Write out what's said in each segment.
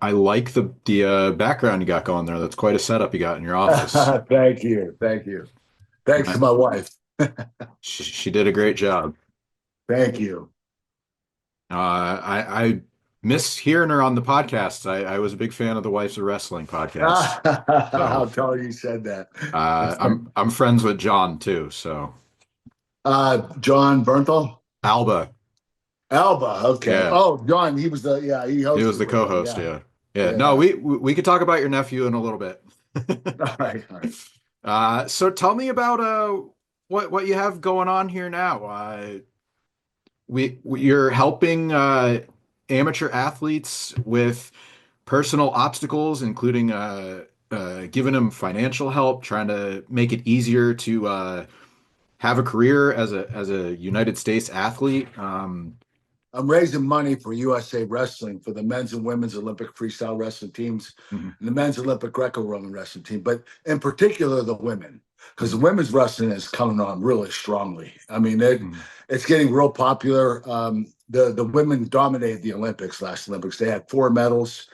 I like the background you got going there. That's quite a setup you got in your office. Thank you. Thank you. Thanks to I, my wife. she did a great job. Thank you. I miss hearing her on the podcast. I was a big fan of the Wives of Wrestling podcast. So I'll tell her you said that. I'm friends with John too. So Jon Bernthal? Alba, Alba. Okay. yeah, Oh, John, yeah, he he was hosted the with them. co-host. Yeah. Yeah, yeah. No, Yeah. we could talk about your nephew in a little bit. All right. All right. So tell me about what you have going on here now. You're helping amateur athletes with personal obstacles, including giving them financial help, trying to make it easier to have a career as a United States athlete. I'm raising money for USA Wrestling for the men's and women's Olympic freestyle wrestling teams Mhm, and the men's Olympic Greco-Roman wrestling team, but in particular the women, because the mhm, women's wrestling is coming on really strongly. I mean, mhm, it's getting real popular. The women dominated the Olympics last Olympics. They had 4 medals.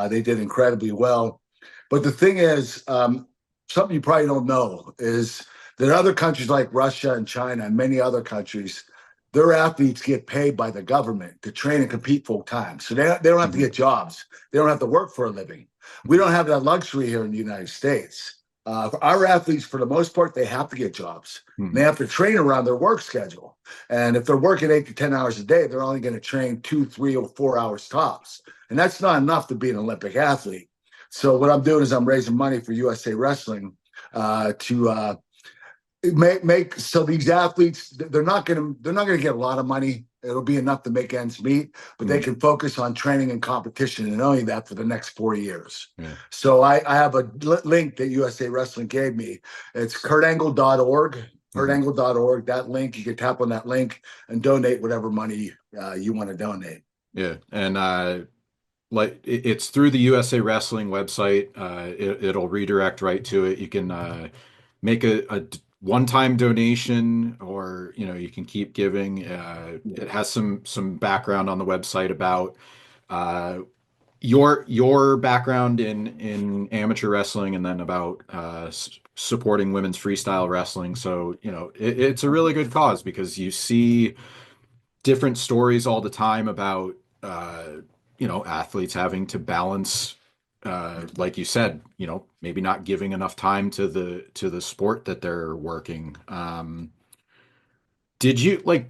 They did incredibly well. But the thing is, something you probably don't know is that other countries like Russia and China and many other countries, their athletes get paid by the government to train and compete full time. So they don't have to mhm, get jobs. They don't have to work for a living. We mhm, don't have that luxury here in the United States. For our athletes, for the most part, they have to get jobs. And they mhm, have to train around their work schedule. And if they're working 8 to 10 hours a day, they're only going to train 2, 3, or 4 hours tops. And that's not enough to be an Olympic athlete. So what I'm doing is I'm raising money for USA Wrestling to make so these athletes they're not gonna get a lot of money. It'll be enough to make ends meet, but they mhm. can focus on training and competition and only that for the next 4 years. Yeah. So I have a link that USA Wrestling gave me. It's kurtangle.org. Mhm. Kurtangle.org. That link, you can tap on that link and donate whatever money you want to donate. Yeah. And like it's through the USA Wrestling website. It'll redirect right to it. You can make a one-time donation, or you can keep giving. It has some background on the website about uh, your background in amateur wrestling, and then about supporting women's freestyle wrestling. So it's a really good cause because you see different stories all the time about athletes having to balance, like you said, maybe not giving enough time to the sport that they're working. Did you like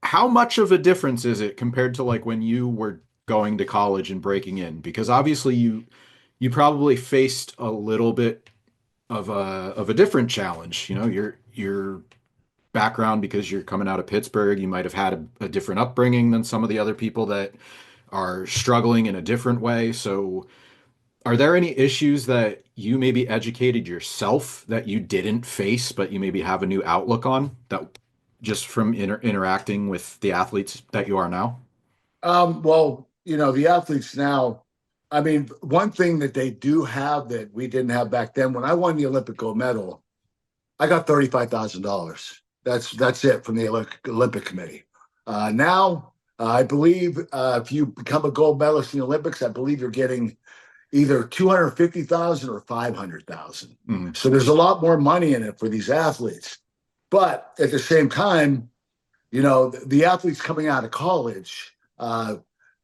how much of a difference is it compared to like when you were going to college and breaking in? Because obviously you probably faced a little bit of a different challenge. Your background, because you're coming out of Pittsburgh, you might have had a different upbringing than some of the other people that are struggling in a different way. So, are there any issues that you maybe educated yourself that you didn't face, but you maybe have a new outlook on that just from interacting with the athletes that you are now? Well, the athletes now, I mean, one thing that they do have that we didn't have back then, when I won the Olympic gold medal, I got $35,000. That's it from the Olympic Committee. Now, I believe if you become a gold medalist in the Olympics, I believe you're getting either 250,000 or 500,000. Mhm, So there's a lot more money in it for these athletes. But at the same time, the athletes coming out of college,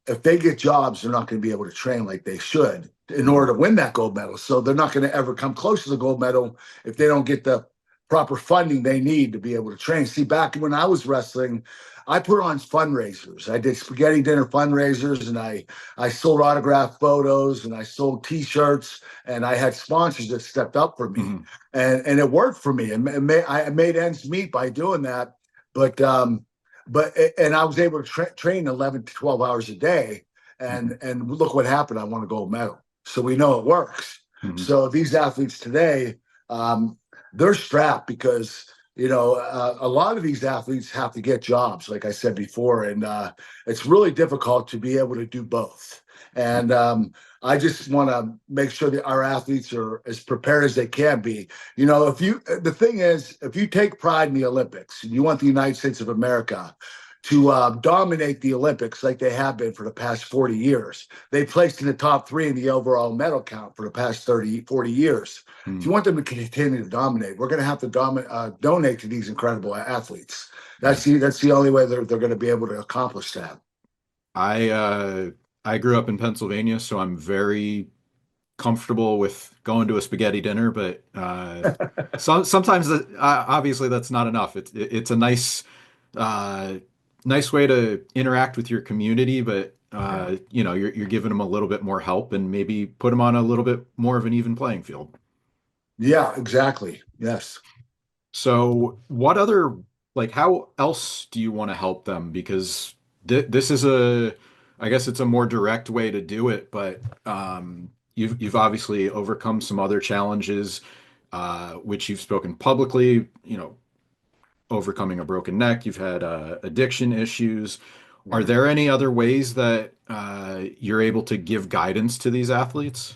if they get jobs, they're not going to be able to train like they should in mhm, order to win that gold medal. So they're not going to ever come close to the gold medal if they don't get the proper funding they need to be able to train. See, back when I was wrestling, I put on fundraisers. I did spaghetti dinner fundraisers, and I sold autographed photos, and I sold T-shirts, and I had sponsors that stepped up for me, mhm, and it worked for me, and I made ends meet by doing that. But and I was able to train 11 to 12 hours a day, mhm, and look what happened. I won a gold medal. So we know it works. mhm, So these athletes today, um, they're strapped because a lot of these athletes have to get jobs, like I said before, and it's really difficult to be able to do both. And I just want to make sure that our athletes are as prepared as they can be. If you the thing is, if you take pride in the Olympics and you want the United States of America, to dominate the Olympics like they have been for the past 40 years. They placed in the top three in the overall medal count for the past 30, 40 years. If Hmm. you want them to continue to dominate, we're going to have to donate to these incredible athletes. Yeah. That's the only way they're going to be able to accomplish that. I uh I grew up in Pennsylvania, so I'm very comfortable with going to a spaghetti dinner, but sometimes obviously that's not enough. It's a uh, nice way to interact with your community, but Yeah. you're giving them a little bit more help and maybe put them on a little bit more of an even playing field. Yeah, exactly. Yes. So, what other, like, how else do you want to help them? Because this is I guess it's a more direct way to do it, but you've obviously overcome some other challenges, which you've spoken publicly, overcoming a broken neck, you've had addiction issues. Are Yeah. there any other ways that you're able to give guidance to these athletes?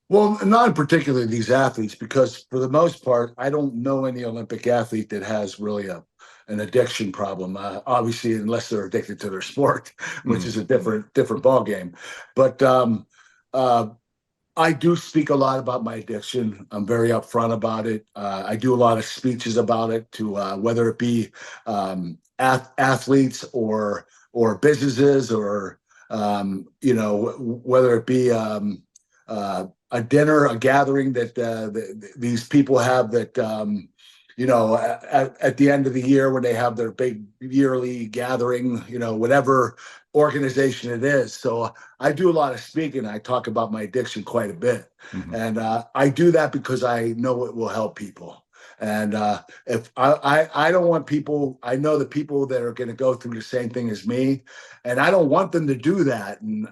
Well, not in particular these athletes, because for the most part, I don't know any Olympic athlete that has really an addiction problem. Obviously, unless they're addicted to their sport, which Mhm. is a different ball game. But uh, I do speak a lot about my addiction. I'm very upfront about it. I do a lot of speeches about it to whether it be athletes or businesses or whether it be a dinner, a gathering that these people have that at the end of the year when they have their big yearly gathering, whatever organization it is. So I do a lot of speaking. I talk about my addiction quite a bit, Mhm. and I do that because I know it will help people. And if I don't want people, I know the people that are going to go through the same thing as me, and I don't want them to do that. And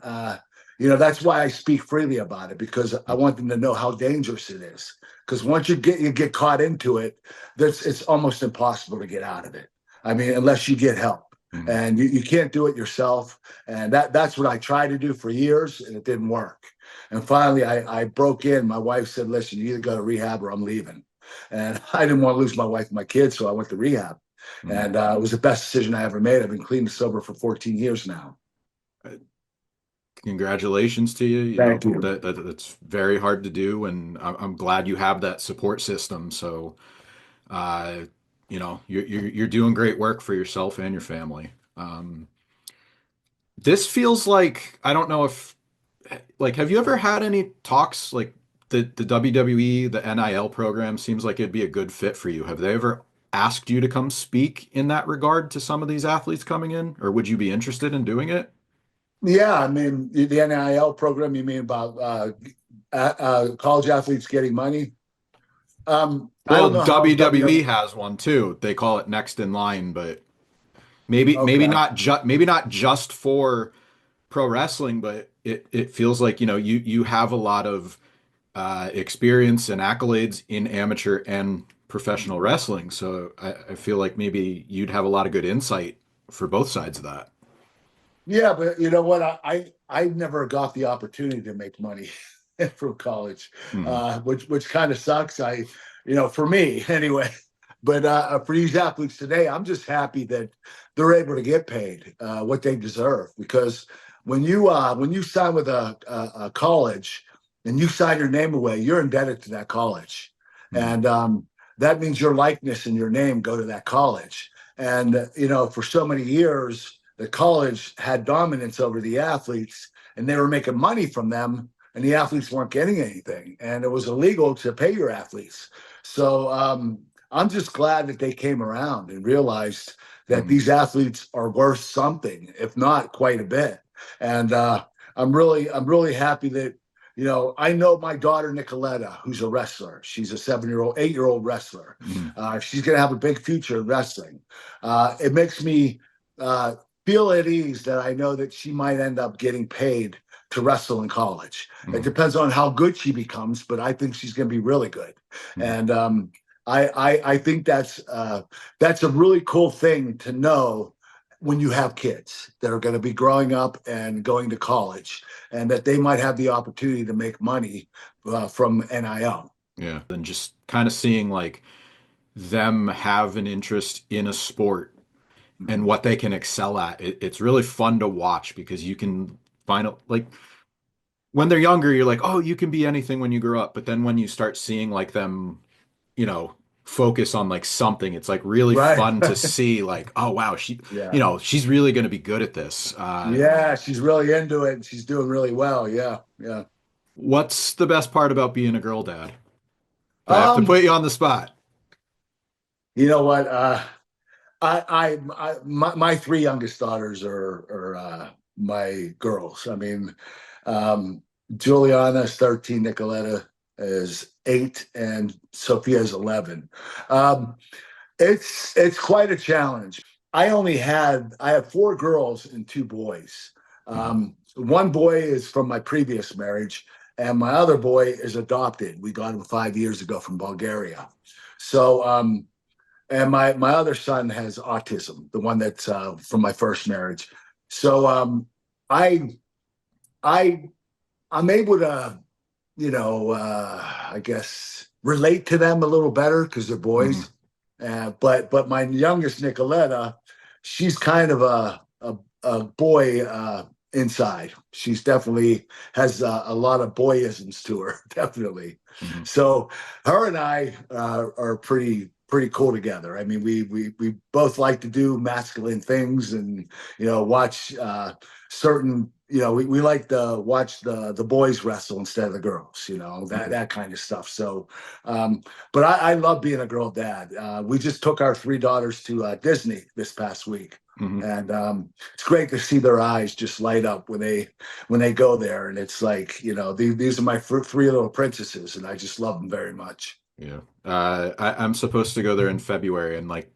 that's why I speak freely about it, because I want them to know how dangerous it is. Because once you get caught into it, it's almost impossible to get out of it. I mean, unless you get help. Mhm. And you can't do it yourself. And that's what I tried to do for years, and it didn't work. And finally, I broke in. My wife said, "Listen, you either go to rehab or I'm leaving." And I didn't want to lose my wife and my kids, so I went to rehab. Mhm. And it was the best decision I ever made. I've been clean and sober for 14 years now. Congratulations to you. You know Thank you. that's very hard to do, and I'm glad you have that support system. So, uh, you're doing great work for yourself and your family. This feels like I don't know if like have you ever had any talks like the WWE, the NIL program seems like it'd be a good fit for you. Have they ever asked you to come speak in that regard to some of these athletes coming in, or would you be interested in doing it? Yeah, I mean, the NIL program, you mean about college athletes getting money? I Well, don't know how WWE WWE. has one too. They call it next in line, but maybe Okay. not just for pro wrestling, but it feels like, you have a lot of experience and accolades in amateur and professional wrestling. So I feel like maybe you'd have a lot of good insight for both sides of that. Yeah, but you know what? I never got the opportunity to make money from college, Hmm. which kind of sucks. For me anyway. But for these athletes today, I'm just happy that they're able to get paid what they deserve. Because when you sign with a college and you sign your name away, you're indebted to that college, Hmm. and that means your likeness and your name go to that college. And for so many years, the college had dominance over the athletes, and they were making money from them, and the athletes weren't getting anything, and it was illegal to pay your athletes. So I'm just glad that they came around and realized that Hmm. these athletes are worth something, if not quite a bit. And I'm really happy that I know my daughter Nicoletta, who's a wrestler. She's a 7-year-old, 8-year-old wrestler. Hmm. She's going to have a big future in wrestling. It makes me uh, feel at ease that I know that she might end up getting paid to wrestle in college. It Hmm. depends on how good she becomes, but I think she's going to be really good. Hmm. And I think that's a really cool thing to know when you have kids that are going to be growing up and going to college, and that they might have the opportunity to make money from NIL. Yeah. And just kind of seeing like them have an interest in a sport and Mhm. what they can excel at. It's really fun to watch because you can find out like when they're younger, you're like, oh, you can be anything when you grow up. But then when you start seeing like them, you know, focus on like something, it's like really Right. fun to see like, oh wow, Yeah. she's really going to be good at this. Yeah, she's really into it and she's doing really well. Yeah. Yeah. What's the best part about being a girl dad? If I have to Um, put you on the spot. you know what? My three youngest daughters are my girls. I mean, Juliana's 13, Nicoletta is 8, and Sophia's 11. Um, it's quite a challenge. I have four girls and two boys. Mhm. One boy is from my previous marriage, and my other boy is adopted. We got him 5 years ago from Bulgaria. So and my other son has autism, the one that's from my first marriage. So I I I'm able to, I guess relate to them a little better because they're Mhm. boys. But my youngest Nicoletta, she's kind of a boy inside. She's definitely has a lot of boyisms to her, definitely. Mhm. So her and I are pretty cool together. I mean, we both like to do masculine things, and watch certain. We like to watch the boys wrestle instead of the girls. That Mhm. that kind of stuff. So, but I love being a girl dad. We just took our three daughters to Disney this past week, Mhm. and it's great to see their eyes just light up when they go there. And it's like, these are my three little princesses, and I just love them very much. Yeah. I'm supposed to go there in February, and like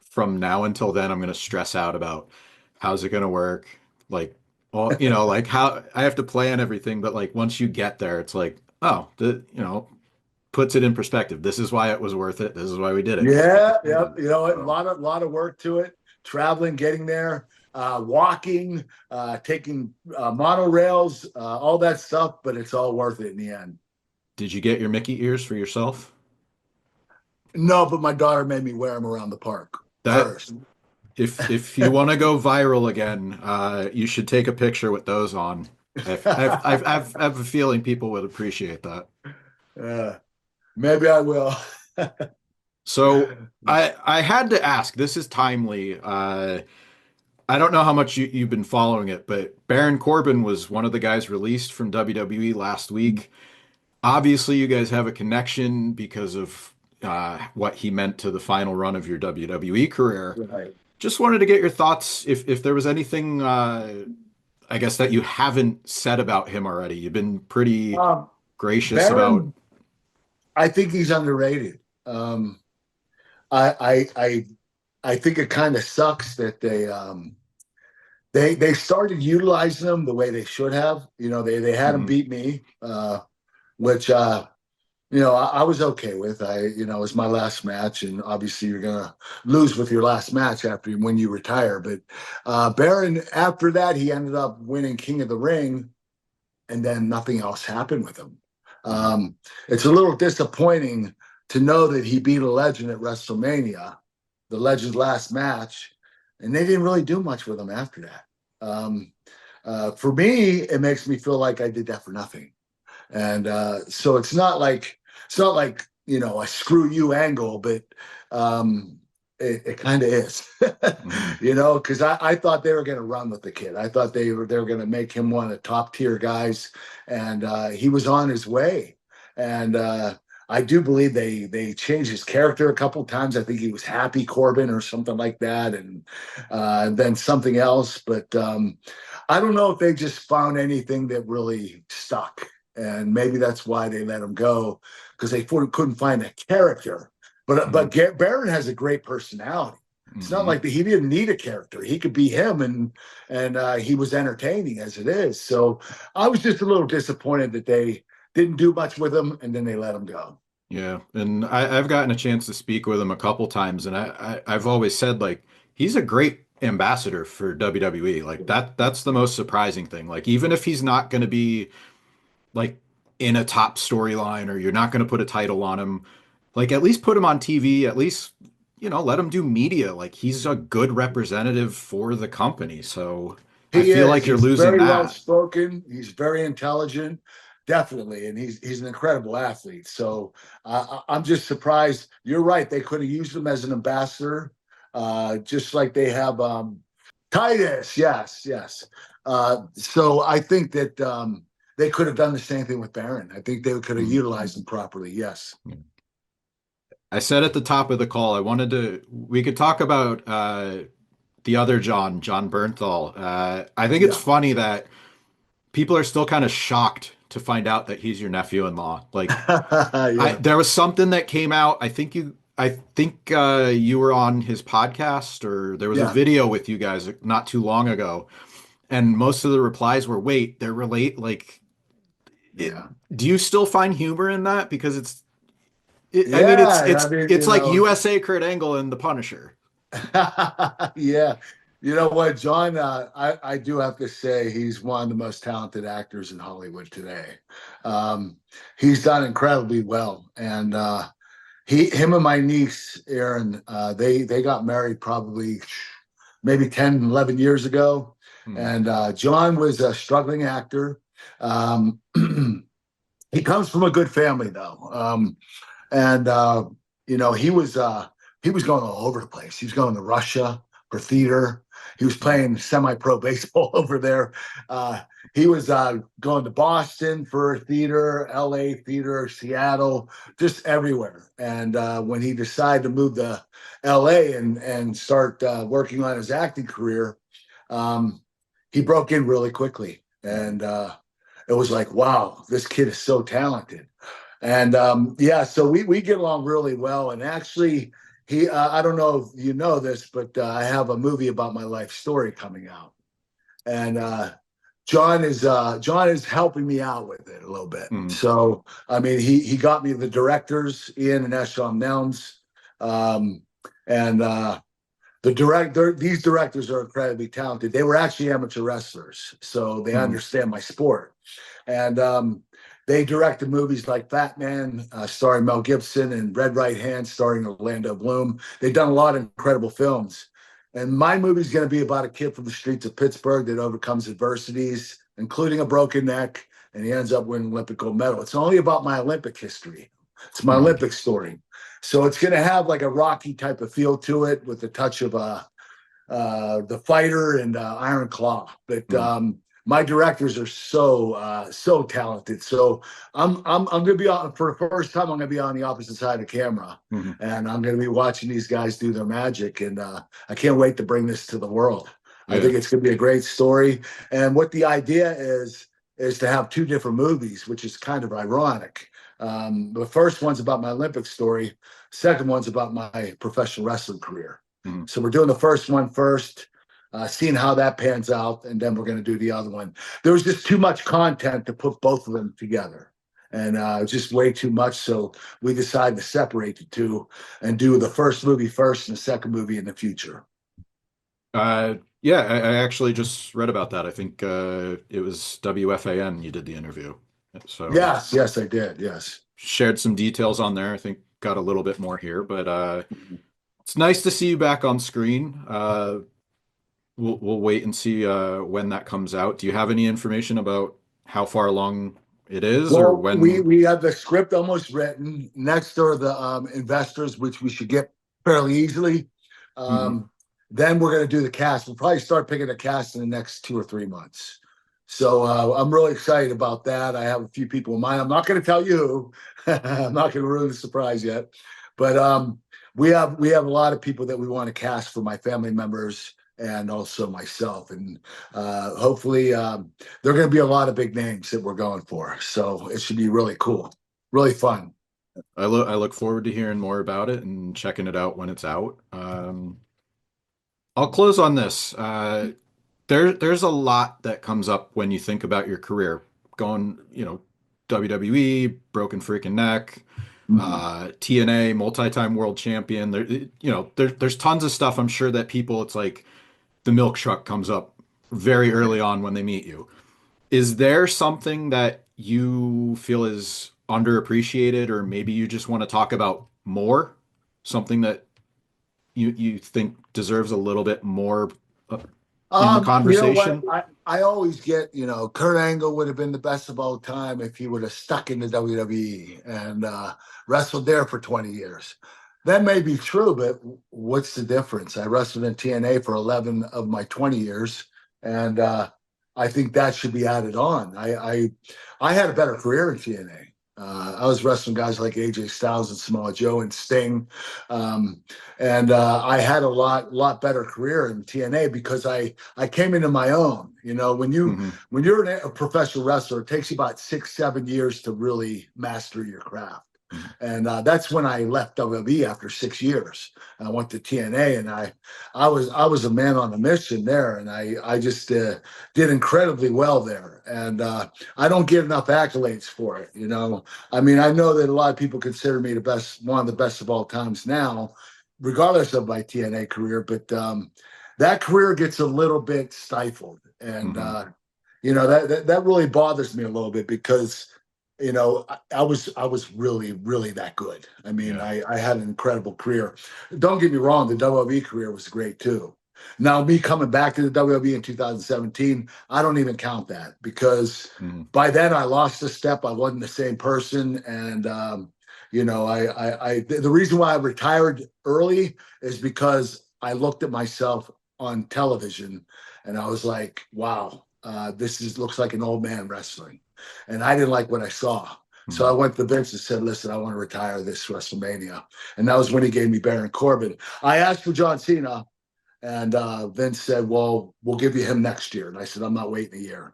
from now until then, I'm gonna stress out about how's it gonna work. Like, all like how I have to plan everything, but like once you get there, it's like, oh, puts it in perspective. This is why it was worth it. This is why we did it because we get to Yeah, see yep. them. A So, lot of work to it. Traveling, getting there, walking, taking monorails, all that stuff, but it's all worth it in the end. did you get your Mickey ears for yourself? No, but my daughter made me wear them around the park. That Hers. if you want to go viral again, you should take a picture with those on. I have a feeling people would appreciate that. uh, maybe I will. So I had to ask. This is timely. I don't know how much you've been following it, but Baron Corbin was one of the guys released from WWE last week. Obviously, you guys have a connection because of what he meant to the final run of your WWE career. Right. Just wanted to get your thoughts if there was anything, I guess, that you haven't said about him already. You've been pretty Um, gracious about. Baron, I think he's underrated. I think it kind of sucks that they started utilizing him the way they should have. They had him Mhm. beat me, which I was okay with. It was my last match, and obviously you're gonna lose with your last match when you retire. But Baron, after that, he ended up winning King of the Ring, and then nothing else happened with him. Mhm. Um, it's a little disappointing to know that he beat a legend at WrestleMania, the legend's last match, and they didn't really do much with him after that. For me, it makes me feel like I did that for nothing. And so it's not like a screw you angle, but it kind of is, Mhm. because I thought they were going to run with the kid. I thought they were going to make him one of the top tier guys, and he was on his way. And I do believe they changed his character a couple times. I think he was Happy Corbin or something like that, and then something else. But I don't know if they just found anything that really stuck, and maybe that's why they let him go, because they couldn't find a character. But Mhm. Baron has a great personality. It's not Mhm. like he didn't need a character; he could be him, and he was entertaining as it is. So I was just a little disappointed that they didn't do much with him, and then they let him go. Yeah, and I've gotten a chance to speak with him a couple times, and I've always said like he's a great ambassador for WWE. Like that's the most surprising thing. Like even if he's not going to be like in a top storyline or you're not going to put a title on him, like at least put him on TV. At least let him do media. Like he's a good representative for the company. So I He feel is. like you're He's losing very well that. spoken. He's very intelligent, definitely, and he's an incredible athlete. So I'm just surprised. You're right. They could have used him as an ambassador, just like they have Titus. Yes, yes. So I think that they could have done the same thing with Barron. I think they could have Mhm. utilized him properly. Yes. I said at the top of the call, we could talk about the other Jon Bernthal. I think it's Yeah. funny that people are still kind of shocked to find out that he's your nephew-in-law. Like, Yeah. there was something that came out. I think you were on his podcast, or there was a Yeah. video with you guys not too long ago, and most of the replies were, "Wait, they're relate." Like, it. Yeah. Do you still find humor in that? Because I mean, it's Yeah. I it's mean, it's like USA Kurt Angle and The Punisher. yeah. You know what, John? I do have to say he's one of the most talented actors in Hollywood today. Um, he's done incredibly well, and him and my niece Erin, they got married probably maybe 10, 11 years ago, Hmm. and John was a struggling actor. Um, he comes from a good family, though. And you know he was going all over the place. He was going to Russia for theater. He was Hmm. playing semi-pro baseball over there. uh, he was going to Boston for theater, LA theater, Seattle, just everywhere. And when he decided to move to LA and start working on his acting career, um, he broke in really quickly. And it was like, wow, this kid is so talented. And yeah, so we get along really well. And actually, I don't know if you know this, but I have a movie about my life story coming out, and John is helping me out with it a little bit. Hmm. So I mean, he got me the directors, Ian and Eshon Nelms, um, and these directors are incredibly talented. They were actually amateur wrestlers, so they Hmm. understand my sport. And they directed movies like Fat Man, starring Mel Gibson, and Red Right Hand, starring Orlando Bloom. They've done a lot of incredible films. And my movie is going to be about a kid from the streets of Pittsburgh that overcomes adversities, including a broken neck, and he ends up winning an Olympic gold medal. It's only about my Olympic history. It's my Hmm. Olympic story. So it's going to have like a Rocky type of feel to it, with a touch of the fighter and Iron Claw. But Hmm. my directors are so talented. So I'm going to be on for the first time. I'm going to be on the opposite side of the camera, Hmm. and I'm going to be watching these guys do their magic. And I can't wait to bring this to the world. I Yeah. think it's going to be a great story. And what the idea is to have two different movies, which is kind of ironic. The first one's about my Olympic story. Second one's about my professional wrestling career. Hmm. So we're doing the first one first, seeing how that pans out, and then we're going to do the other one. There was just too much content to put both of them together, and just way too much. So we decided to separate the two and do the first movie first and the second movie in the future. Yeah, I actually just read about that. I think it was WFAN you did the interview. So Yes, yes, I did. Yes. shared some details on there. I think got a little bit more here, but it's nice to see you back on screen. We'll wait and see when that comes out. Do you have any information about how far along it is or Well, we when? we have the script almost written. Next are the investors, which we should get fairly easily. Mhm. Um, then we're going to do the cast. We'll probably start picking the cast in the next 2 or 3 months. So I'm really excited about that. I have a few people in mind. I'm not going to tell you. I'm not going to ruin the surprise yet. But we have a lot of people that we want to cast for my family members and also myself, and hopefully there are going to be a lot of big names that we're going for. So it should be really cool, really fun. I look forward to hearing more about it and checking it out when it's out. I'll close on this. There's a lot that comes up when you think about your career. Going, WWE, broken freaking neck, Mhm. TNA, multi-time world champion. There's tons of stuff. I'm sure that people, it's like the milk truck comes up very early on when they meet you. Is there something that you feel is underappreciated, or maybe you just want to talk about more? Something that you think deserves a little bit more in the You know what? conversation? I always get, Kurt Angle would have been the best of all time if he would have stuck in the WWE and wrestled there for 20 years. That may be true, but what's the difference? I wrestled in TNA for 11 of my 20 years, and I think that should be added on. I had a better career in TNA. I was wrestling guys like AJ Styles and Samoa Joe and Sting. Um, and I had a lot better career in TNA because I came into my own. Hmm. When you're a professional wrestler, it takes you about 6 7 years to really master your craft. And that's when I left WWE after 6 years. I went to TNA, and I was a man on a mission there, and I just did incredibly well there. And I don't get enough accolades for it. I mean, I know that a lot of people consider me one of the best of all times now, regardless of my TNA career. But that career gets a little bit stifled, and Hmm. that really bothers me a little bit because I was really that good. I mean, Yeah. I had an incredible career. Don't get me wrong, the WWE career was great too. Now, me coming back to the WWE in 2017, I don't even count that because Hmm. by then I lost a step. I wasn't the same person, and the reason why I retired early is because I looked at myself on television and I was like, wow, this looks like an old man wrestling, and I didn't like what I saw. So I Hmm. went to Vince and said, listen, I want to retire this WrestleMania. And that was when he gave me Baron Corbin. I asked for John Cena, and Vince said, well, we'll give you him next year. And I said, I'm not waiting a year.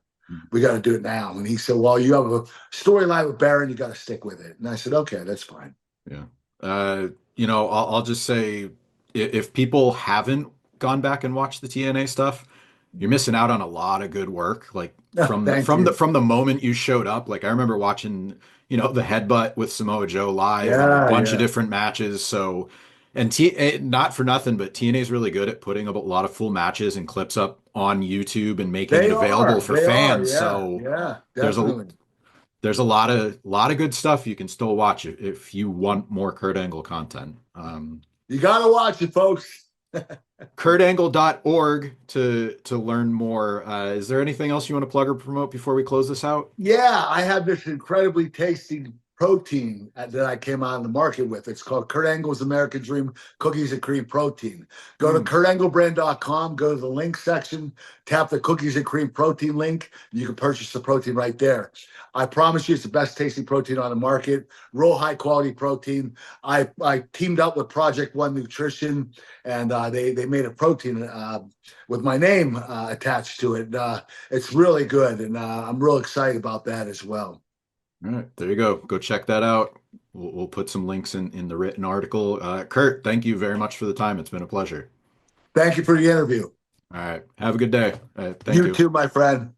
We got to do it now. And he said, well, you have a storyline with Baron. You got to stick with it. And I said, okay, that's fine. Yeah. I'll just say if people haven't gone back and watched the TNA stuff, you're missing out on a lot of good work. Like from the Thank from the you. from the moment you showed up, like I remember watching, the headbutt with Samoa Joe live and a Yeah, bunch of yeah. different matches. So, and not for nothing, but TNA is really good at putting up a lot of full matches and clips up on YouTube and making it They available are. for They are. fans. Yeah, So yeah, there's a definitely. there's a lot of good stuff you can still watch if you want more Kurt Angle content. You got to watch it, folks. KurtAngle.org to learn more. Is there anything else you want to plug or promote before we close this out? Yeah, I have this incredibly tasty protein that I came on the market with. It's called Kurt Angle's American Dream Cookies and Cream Protein. Go to Mm. kurtanglebrand.com, go to the link section, tap the cookies and cream protein link, and you can purchase the protein right there. I promise you it's the best tasting protein on the market, real high quality protein. I teamed up with Project One Nutrition, and they made a protein with my name attached to it. It's really good, and I'm real excited about that as well. All right, there you go. Go check that out. We'll put some links in the written article. Kurt, thank you very much for the time. It's been a pleasure. Thank you for the interview. All right, have a good day. Thank You you. too, my friend.